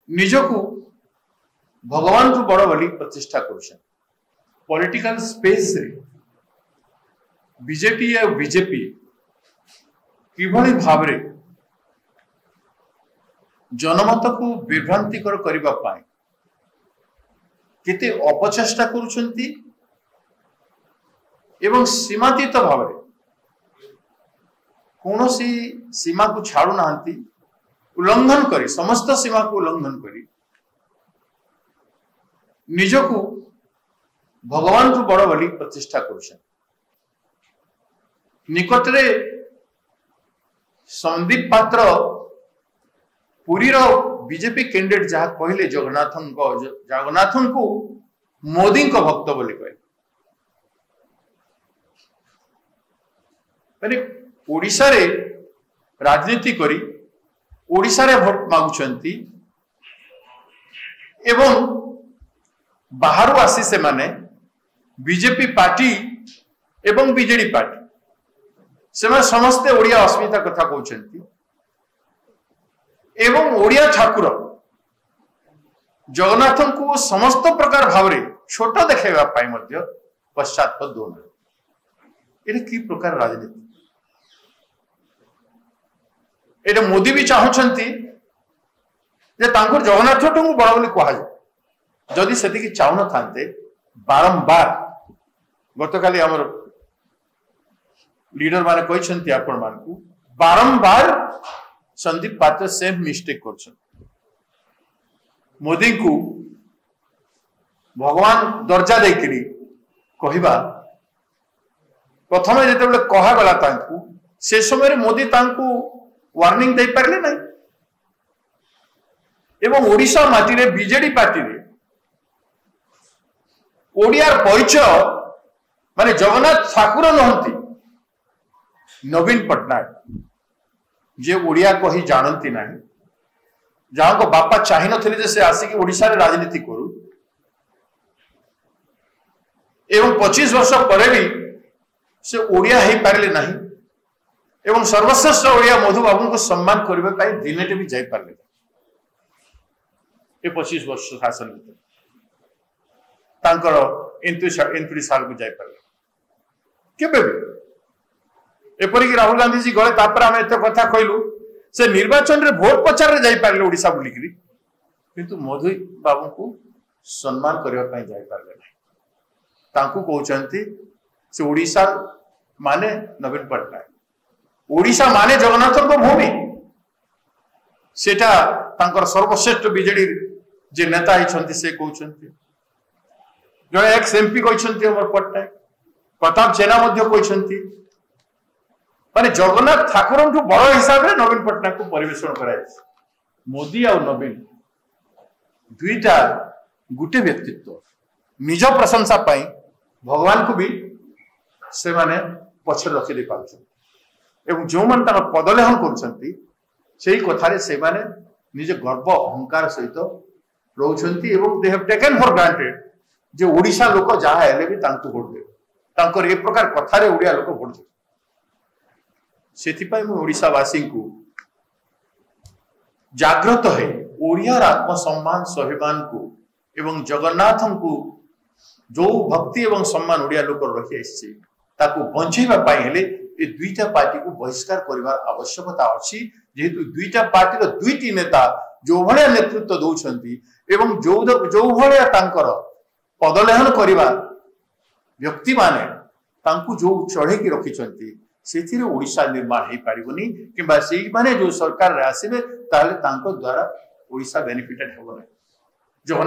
निजकू भगवान को बड़ बोली प्रतिष्ठा कर पॉलिटिकल स्पेस रे बीजेपी या बीजेपी किभली भाव रे जनमत को विभ्रांतिकर करबा पाए केते अपचेष्टा करुछंती एवं सीमातीत भाव रे कौन सी सीमा को छाड़ू नाहंती उल्लंघन करी समस्त सीमा को उल्लंघन करी निजकू भगवान को बड़ बोली प्रतिष्ठा कर निकटरे संदीप पात्र पुरी बीजेपी कैंडिडेट जहाँ कहले जगन्नाथन को मोदी को भक्त बोली कहे माने ओडिशा रे राजनीति करी ओडिशा रे भोट मागुछंती एवं बाहर आसी से माने बीजेपी पार्टी एवं बीजेडी पार्टी से माने समस्ते ओडिया अस्मिता कथा कहउछंती एवं ओडिया ठाकुर जगन्नाथन को समस्त प्रकार भाव रे छोट देखाइबा पाई मध्य पश्चातपद दोन एटा की प्रकार राजनीति एटा मोदी भी चाहूछंती जे तांको जगन्नाथ को बड़ बोली कहा जाए जदि सेति चाहू न थांते बारंबार गतकाली हमर लीडर माने कहछंती आपण मान को बारंबार संदीप पात्र सेम मिस्टेक करछन मोदी को भगवान दर्जा देकरी कहिबा प्रथम जेते बेले कहा गला तांको से समय रे मोदी तांको वार्निंग दे पारले नहीं एवं ओडिशा माटी रे बीजेडी पार्टी रे ओडियार परिचय माने जगन्नाथ ठाकुर नहंती नवीन पटनायक जे ओडिया को ही जानती नहीं जहां को बापा चाहि नथिले जे से आसी कि ओडिशा रे राजनीति करू एवं 25 वर्ष पर भी से ओडिया ही पारले नहीं एवं सर्वश्रेष्ठ ओडिया मधु बाबू को सम्मान करबे पाई दिनेटे भी जाई पारले ए 25 वर्ष शासन भीतर तांकर 29 साल को जाई पारले केबे भी एपरिक राहुल गांधी जी गले तापर आम एत कथा कहलु से निर्वाचन रे वोट प्रचार रे जाई पारले ओडिशा बुलिकरी किंतु मधु बाबू को सम्मान करबा पाई जाई पारले नहीं तांको कहउचंती से ओडिशा माने नवीन पटनायक ओडिशा माने जगन्नाथ को भूमि सेटा तांकर सर्वश्रेष्ठ बीजेडी जे नेता हिचंती से कहउचंती जने एक्स एमपी कहउचंती हमर पटनायक प्रताप जेना मध्य कहउचंती माने जगन्नाथ ठाकुर बड़ हिसाब रे नवीन पटनायक को परिवेषण कराए मोदी और नवीन दुईटा गुटे व्यक्तित्व निज प्रशंसा पाई भगवान को भी से माने पछे रखी दे पाउछन एवं जो मन तार पदलेहन करुछंती सेही कथारे से माने निज गर्व अहंकार सहित रहउछंती एवं they have taken for granted जे ओडिशा लोक जहा हेले भी तांको वोट दे तांकर एक प्रकार कथारे ओडिया लोक वोट दे सेथिपाई मु ओडिशा वासी को जागृत है ओडिया आत्मसम्मान स्वाभिमान को एवं जगन्नाथ को जो भक्ति एवं सम्मान ओडिया लोक रखी आसी ताको बंचेबा पाई हेले ए दुईटा पार्टी को बहिष्कार करिवार आवश्यकता अछि जेहेतु दुईटा पार्टी रो दुईटी नेता जो भलिया नेतृत्व दउछंती एवं जो भलिया तांकर पदलेहन करिवा व्यक्ति माने तांकु जो चढ़े की रखिछंती सेथिरे ओडिशा निर्माण हे पारिबनी किबा सेही माने जो सरकार रे आसीबे ताले तांको द्वारा ओडिशा बेनिफिटेड हेबो नै जो